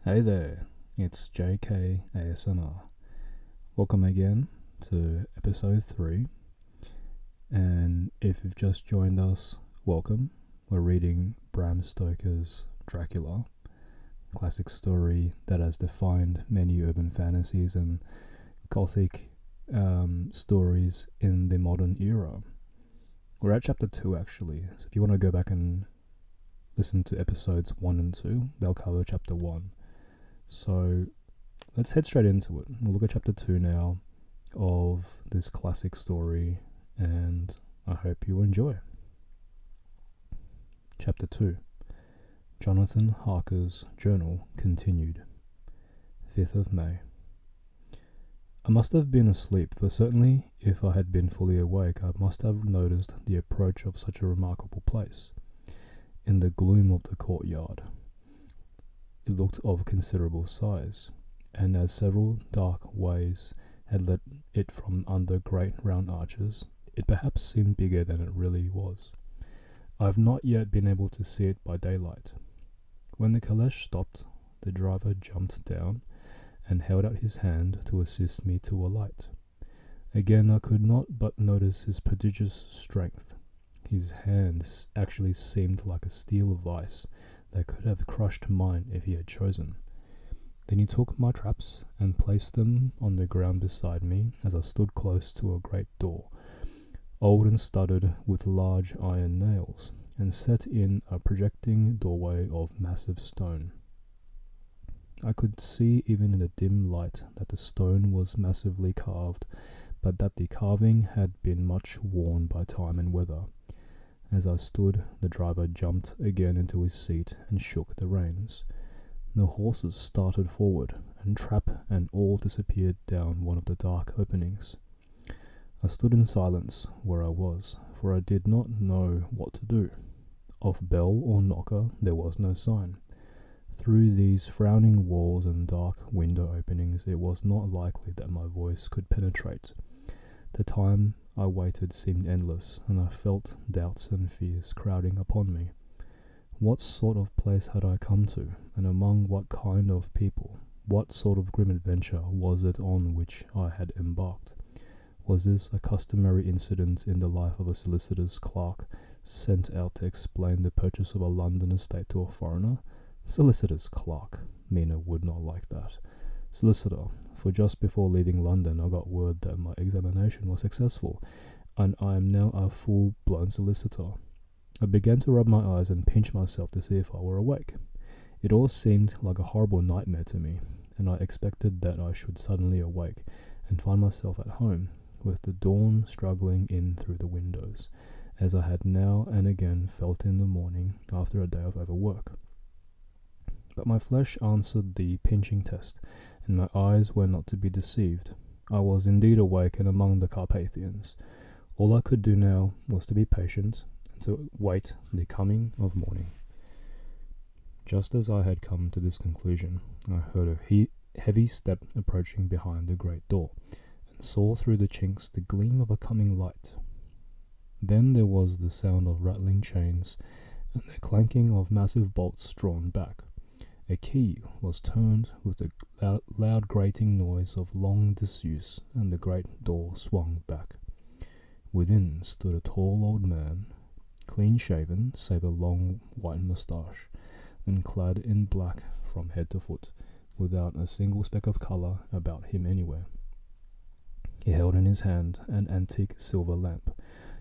Hey there, it's JKASMR. Welcome again to episode 3. And if you've just joined us, welcome. We're reading Bram Stoker's Dracula, classic story that has defined many urban fantasies and gothic stories in the modern era. We're at chapter 2 actually, so if you want to go back and listen to episodes 1 and 2, they'll cover chapter 1. So let's head straight into it. We'll look at chapter 2 now of this classic story, and I hope you enjoy. Chapter 2. Jonathan Harker's Journal continued. 5th of May. I must have been asleep, for certainly if I had been fully awake I must have noticed the approach of such a remarkable place. In the gloom of the courtyard, it looked of considerable size, and as several dark ways had led it from under great round arches, it perhaps seemed bigger than it really was. I have not yet been able to see it by daylight. When the caleche stopped, the driver jumped down and held out his hand to assist me to alight. Again I could not but notice his prodigious strength. His hand actually seemed like a steel vice that could have crushed mine if he had chosen. Then he took my traps and placed them on the ground beside me as I stood close to a great door, old and studded with large iron nails, and set in a projecting doorway of massive stone. I could see even in the dim light that the stone was massively carved, but that the carving had been much worn by time and weather. As I stood, the driver jumped again into his seat and shook the reins. The horses started forward, and trap and all disappeared down one of the dark openings. I stood in silence where I was, for I did not know what to do. Of bell or knocker there was no sign. Through these frowning walls and dark window openings it was not likely that my voice could penetrate. The time I waited seemed endless, and I felt doubts and fears crowding upon me. What sort of place had I come to, and among what kind of people? What sort of grim adventure was it on which I had embarked? Was this a customary incident in the life of a solicitor's clerk sent out to explain the purchase of a London estate to a foreigner? Solicitor's clerk. Mina would not like that. Solicitor, for just before leaving London I got word that my examination was successful, and I am now a full-blown solicitor. I began to rub my eyes and pinch myself to see if I were awake. It all seemed like a horrible nightmare to me, and I expected that I should suddenly awake and find myself at home, with the dawn struggling in through the windows, as I had now and again felt in the morning after a day of overwork. But my flesh answered the pinching test, and my eyes were not to be deceived. I was indeed awake and among the Carpathians. All I could do now was to be patient and to wait the coming of morning. Just as I had come to this conclusion, I heard a heavy step approaching behind the great door, and saw through the chinks the gleam of a coming light. Then there was the sound of rattling chains and the clanking of massive bolts drawn back. A key was turned with the loud grating noise of long disuse, and the great door swung back. Within stood a tall old man, clean-shaven save a long white moustache, and clad in black from head to foot, without a single speck of colour about him anywhere. He held in his hand an antique silver lamp,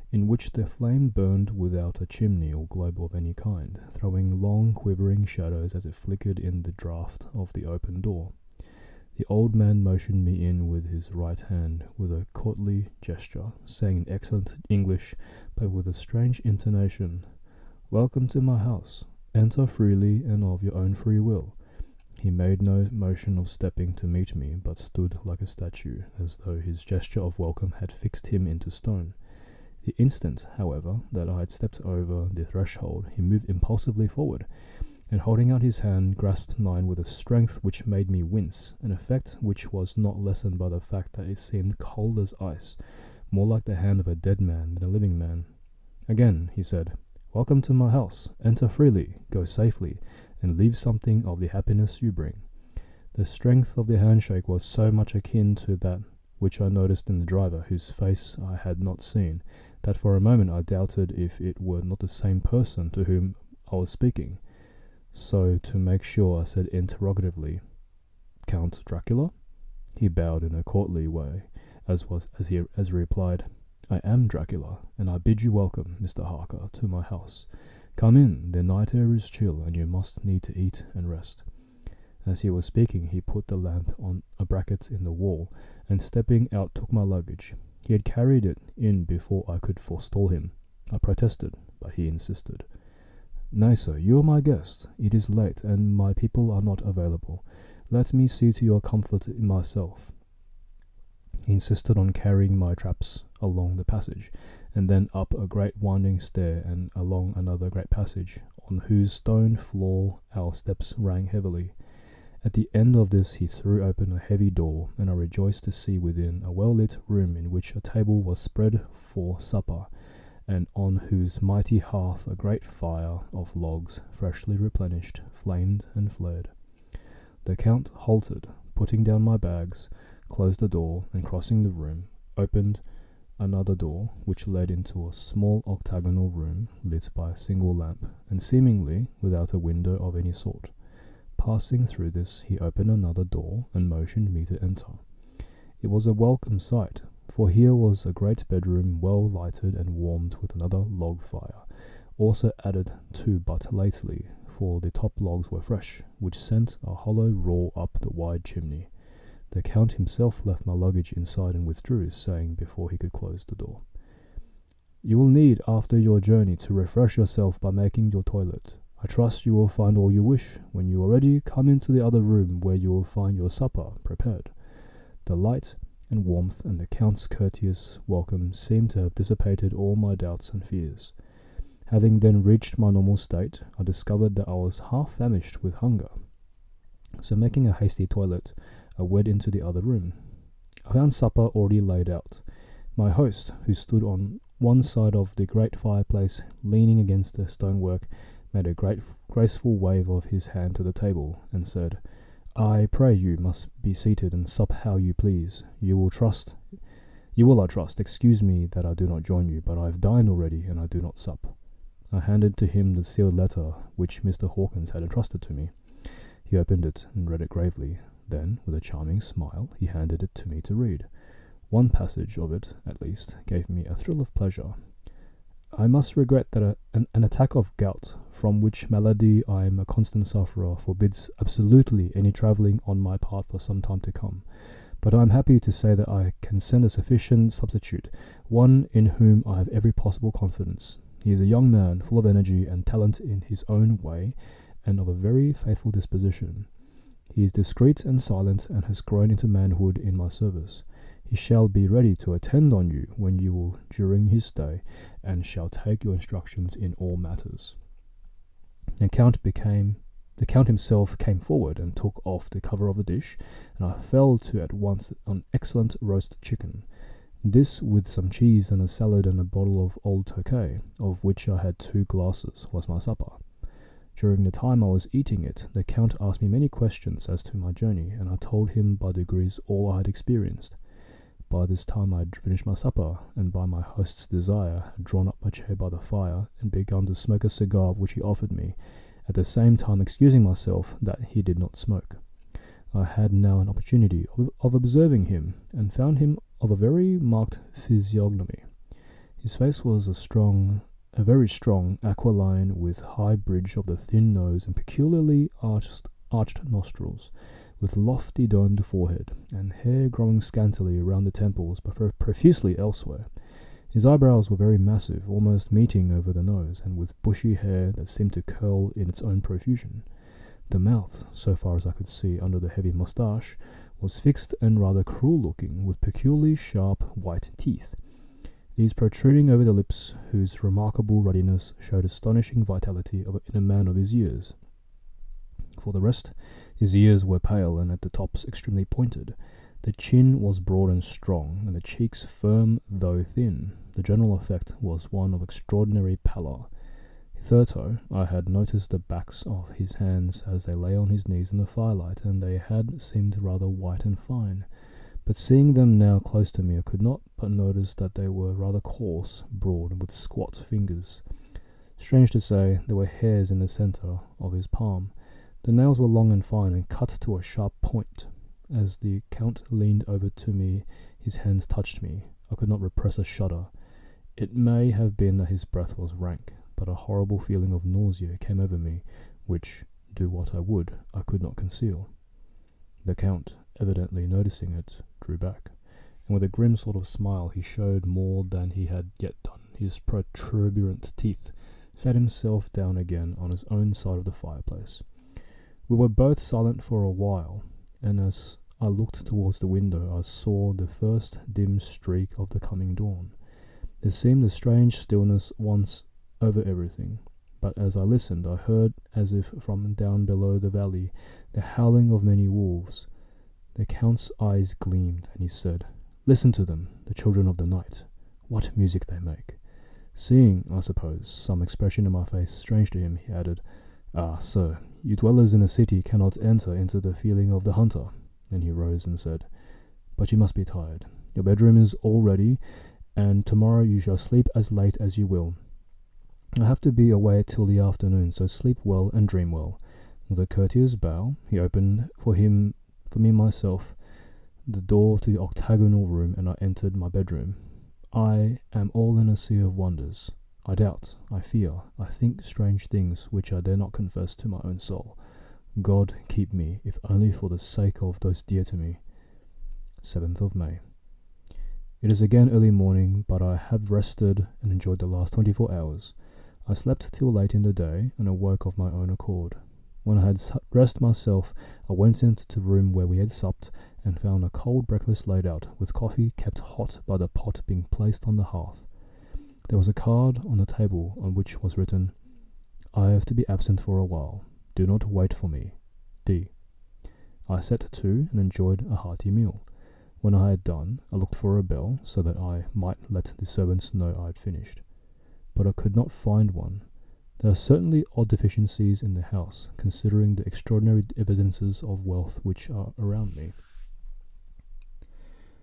in which the flame burned without a chimney or globe of any kind, throwing long quivering shadows as it flickered in the draught of the open door. The old man motioned me in with his right hand with a courtly gesture, saying in excellent English, but with a strange intonation, "Welcome to my house. Enter freely and of your own free will." He made no motion of stepping to meet me, but stood like a statue, as though his gesture of welcome had fixed him into stone. The instant, however, that I had stepped over the threshold, he moved impulsively forward, and holding out his hand, grasped mine with a strength which made me wince, an effect which was not lessened by the fact that it seemed cold as ice, more like the hand of a dead man than a living man. Again he said, "Welcome to my house. Enter freely, go safely, and leave something of the happiness you bring." The strength of the handshake was so much akin to that which I noticed in the driver, whose face I had not seen, that for a moment I doubted if it were not the same person to whom I was speaking. So, to make sure, I said interrogatively, "Count Dracula?" He bowed in a courtly way, as he replied, "I am Dracula, and I bid you welcome, Mr. Harker, to my house. Come in, the night air is chill, and you must need to eat and rest." As he was speaking, he put the lamp on a bracket in the wall, and stepping out took my luggage. He had carried it in before I could forestall him. I protested, but he insisted. "Nay, sir, you are my guest. It is late, and my people are not available. Let me see to your comfort myself." He insisted on carrying my traps along the passage, and then up a great winding stair and along another great passage, on whose stone floor our steps rang heavily. At the end of this he threw open a heavy door, and I rejoiced to see within a well-lit room in which a table was spread for supper, and on whose mighty hearth a great fire of logs, freshly replenished, flamed and flared. The Count halted, putting down my bags, closed the door, and crossing the room, opened another door, which led into a small octagonal room lit by a single lamp, and seemingly without a window of any sort. Passing through this, he opened another door and motioned me to enter. It was a welcome sight, for here was a great bedroom well lighted and warmed with another log fire, also added to but lately, for the top logs were fresh, which sent a hollow roar up the wide chimney. The Count himself left my luggage inside and withdrew, saying before he could close the door, "You will need, after your journey, to refresh yourself by making your toilet. I trust you will find all you wish. When you are ready, come into the other room, where you will find your supper prepared." The light and warmth and the Count's courteous welcome seemed to have dissipated all my doubts and fears. Having then reached my normal state, I discovered that I was half famished with hunger. So, making a hasty toilet, I went into the other room. I found supper already laid out. My host, who stood on one side of the great fireplace, leaning against the stonework, made a graceful wave of his hand to the table, and said, "I pray you must be seated and sup how you please. You will, I trust, excuse me that I do not join you, but I have dined already, and I do not sup." I handed to him the sealed letter which Mr. Hawkins had entrusted to me. He opened it and read it gravely. Then, with a charming smile, he handed it to me to read. One passage of it, at least, gave me a thrill of pleasure. "I must regret that an attack of gout, from which malady I am a constant sufferer, forbids absolutely any travelling on my part for some time to come. But I am happy to say that I can send a sufficient substitute, one in whom I have every possible confidence. He is a young man, full of energy and talent in his own way, and of a very faithful disposition. He is discreet and silent, and has grown into manhood in my service. He shall be ready to attend on you when you will during his stay, and shall take your instructions in all matters." The Count himself came forward and took off the cover of the dish, and I fell to at once on excellent roast chicken. This, with some cheese and a salad and a bottle of old Tokay, of which I had 2 glasses, was my supper. During the time I was eating it, the Count asked me many questions as to my journey, and I told him by degrees all I had experienced. By this time I had finished my supper, and by my host's desire had drawn up my chair by the fire and begun to smoke a cigar which he offered me, at the same time excusing myself that he did not smoke. I had now an opportunity of observing him, and found him of a very marked physiognomy. His face was a very strong aquiline, with high bridge of the thin nose and peculiarly arched nostrils, with lofty domed forehead, and hair growing scantily around the temples, but profusely elsewhere. His eyebrows were very massive, almost meeting over the nose, and with bushy hair that seemed to curl in its own profusion. The mouth, so far as I could see under the heavy moustache, was fixed and rather cruel-looking, with peculiarly sharp white teeth, these protruding over the lips, whose remarkable ruddiness showed astonishing vitality in a man of his years. For the rest, his ears were pale, and at the tops extremely pointed. The chin was broad and strong, and the cheeks firm though thin. The general effect was one of extraordinary pallor. Hitherto I had noticed the backs of his hands as they lay on his knees in the firelight, and they had seemed rather white and fine. But seeing them now close to me, I could not but notice that they were rather coarse, broad, with squat fingers. Strange to say, there were hairs in the centre of his palm. The nails were long and fine, and cut to a sharp point. As the Count leaned over to me, his hands touched me. I could not repress a shudder. It may have been that his breath was rank, but a horrible feeling of nausea came over me, which, do what I would, I could not conceal. The Count, evidently noticing it, drew back, and with a grim sort of smile he showed more than he had yet done. His protuberant teeth sat himself down again on his own side of the fireplace. We were both silent for a while, and as I looked towards the window I saw the first dim streak of the coming dawn. There seemed a strange stillness once over everything, but as I listened I heard, as if from down below the valley, the howling of many wolves. The Count's eyes gleamed, and he said, "Listen to them, the children of the night. What music they make." Seeing, I suppose, some expression in my face strange to him, he added, "Ah, sir, you dwellers in the city cannot enter into the feeling of the hunter." Then he rose and said, "But you must be tired. Your bedroom is all ready, and tomorrow you shall sleep as late as you will. I have to be away till the afternoon, so sleep well and dream well." With a courteous bow, he opened for me myself, the door to the octagonal room, and I entered my bedroom. I am all in a sea of wonders. I doubt, I fear, I think strange things which I dare not confess to my own soul. God keep me, if only for the sake of those dear to me. 7th of May. It is again early morning, but I have rested and enjoyed the last 24 hours. I slept till late in the day and awoke of my own accord. When I had dressed myself, I went into the room where we had supped and found a cold breakfast laid out, with coffee kept hot by the pot being placed on the hearth. There was a card on the table on which was written, "I have to be absent for a while. Do not wait for me. D." I set to and enjoyed a hearty meal. When I had done, I looked for a bell so that I might let the servants know I had finished. But I could not find one. There are certainly odd deficiencies in the house, considering the extraordinary evidences of wealth which are around me.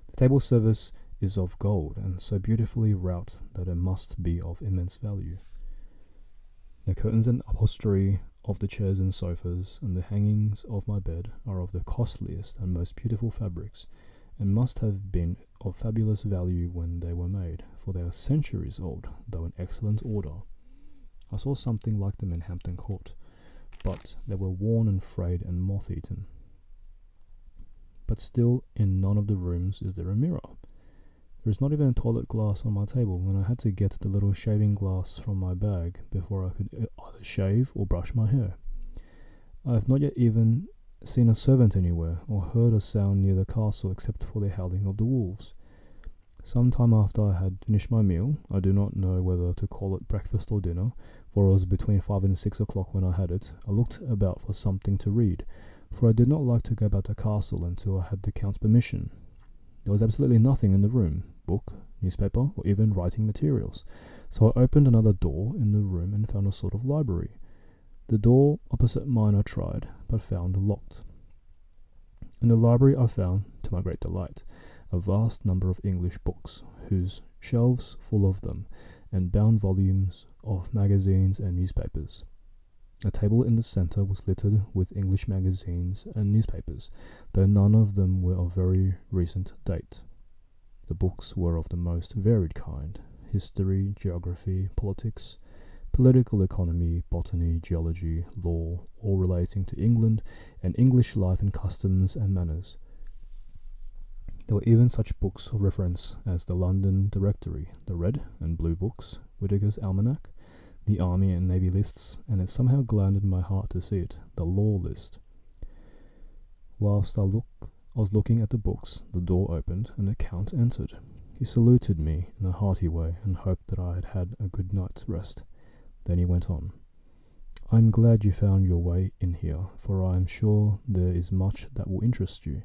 The table service is of gold, and so beautifully wrought that it must be of immense value. The curtains and upholstery of the chairs and sofas, and the hangings of my bed are of the costliest and most beautiful fabrics, and must have been of fabulous value when they were made, for they are centuries old, though in excellent order. I saw something like them in Hampton Court, but they were worn and frayed and moth-eaten. But still, in none of the rooms is there a mirror. There is not even a toilet glass on my table, and I had to get the little shaving glass from my bag before I could either shave or brush my hair. I have not yet even seen a servant anywhere, or heard a sound near the castle except for the howling of the wolves. Some time after I had finished my meal, I do not know whether to call it breakfast or dinner, for it was between 5 and 6 o'clock when I had it, I looked about for something to read, for I did not like to go about the castle until I had the Count's permission. There was absolutely nothing in the room, book, newspaper, or even writing materials, so I opened another door in the room and found a sort of library. The door opposite mine I tried, but found locked. In the library I found, to my great delight, a vast number of English books, whose shelves full of them, and bound volumes of magazines and newspapers. A table in the centre was littered with English magazines and newspapers, though none of them were of very recent date. The books were of the most varied kind: history, geography, politics, political economy, botany, geology, law, all relating to England and English life and customs and manners. There were even such books of reference as the London Directory, the Red and Blue Books, Whitaker's Almanac, the Army and Navy lists, and it somehow gladdened my heart to see it, the Law List. Whilst I was looking at the books, the door opened, and the Count entered. He saluted me in a hearty way, and hoped that I had had a good night's rest. Then he went on. "I am glad you found your way in here, for I am sure there is much that will interest you.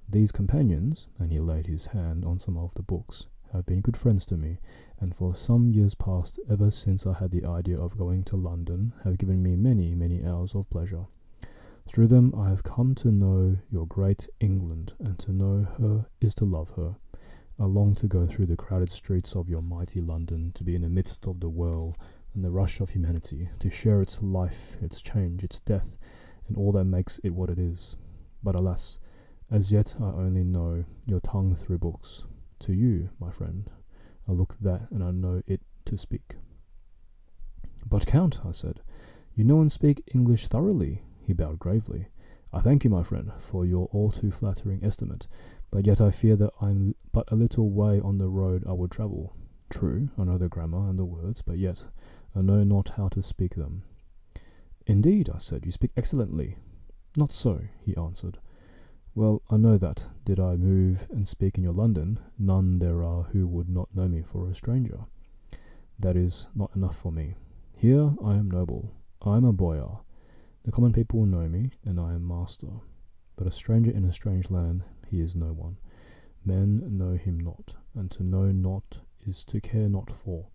These companions," and he laid his hand on some of the books, have been good friends to me, and for some years past, ever since I had the idea of going to London, have given me many, many hours of pleasure. Through them I have come to know your great England, and to know her is to love her. I long to go through the crowded streets of your mighty London, to be in the midst of the whirl and the rush of humanity, to share its life, its change, its death, and all that makes it what it is. But alas, as yet I only know your tongue through books. To you, my friend, I look that and I know it to speak. But Count, I said, you know and speak English thoroughly. He bowed gravely. I thank you, my friend, for your all too flattering estimate, but yet I fear that I'm but a little way on the road I would travel. True, I know the grammar and the words, but yet I know not how to speak them. Indeed, I said, you speak excellently. Not so, he answered. Well, I know that, did I move and speak in your London, none there are who would not know me for a stranger. That is not enough for me. Here I am noble. I am a boyar. The common people know me, and I am master. But a stranger in a strange land, he is no one. Men know him not, and to know not is to care not for.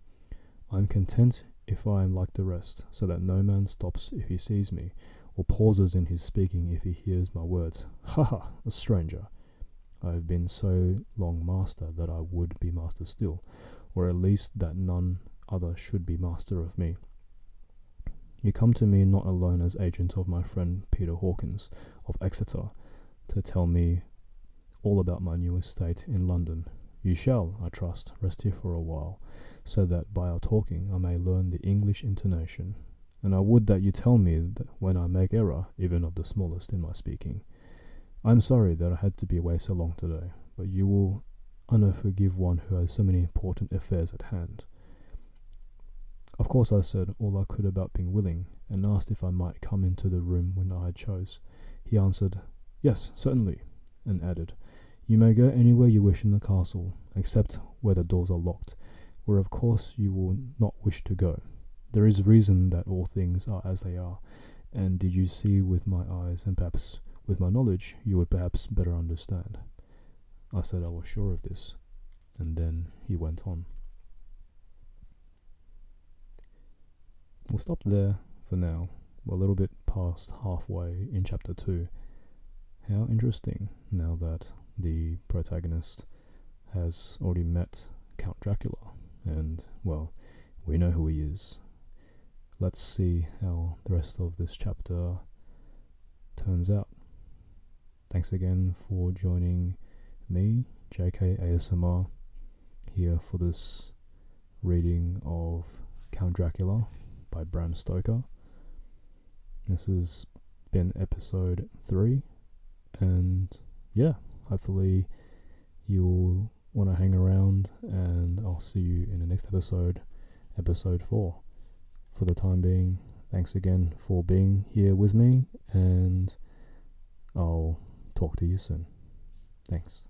I am content if I am like the rest, so that no man stops if he sees me, or pauses in his speaking if he hears my words. Ha ha, a stranger! I have been so long master that I would be master still, or at least that none other should be master of me. You come to me not alone as agent of my friend Peter Hawkins of Exeter, to tell me all about my new estate in London. You shall, I trust, rest here for a while, so that by our talking I may learn the English intonation, and I would that you tell me that when I make error, even of the smallest, in my speaking. I am sorry that I had to be away so long today, but you will forgive one who has so many important affairs at hand. Of course I said all I could about being willing, and asked if I might come into the room when I chose. He answered, yes, certainly, and added, you may go anywhere you wish in the castle, except where the doors are locked, where of course you will not wish to go. There is reason that all things are as they are, and did you see with my eyes, and perhaps with my knowledge, you would perhaps better understand. I said I was sure of this, and then he went on. We'll stop there for now. We're a little bit past halfway in chapter 2. How interesting, now that the protagonist has already met Count Dracula, and, well, we know who he is. Let's see how the rest of this chapter turns out. Thanks again for joining me, JKASMR, here for this reading of Count Dracula by Bram Stoker. This has been episode 3, and yeah, hopefully you'll want to hang around, and I'll see you in the next episode, episode 4. For the time being, thanks again for being here with me, and I'll talk to you soon. Thanks.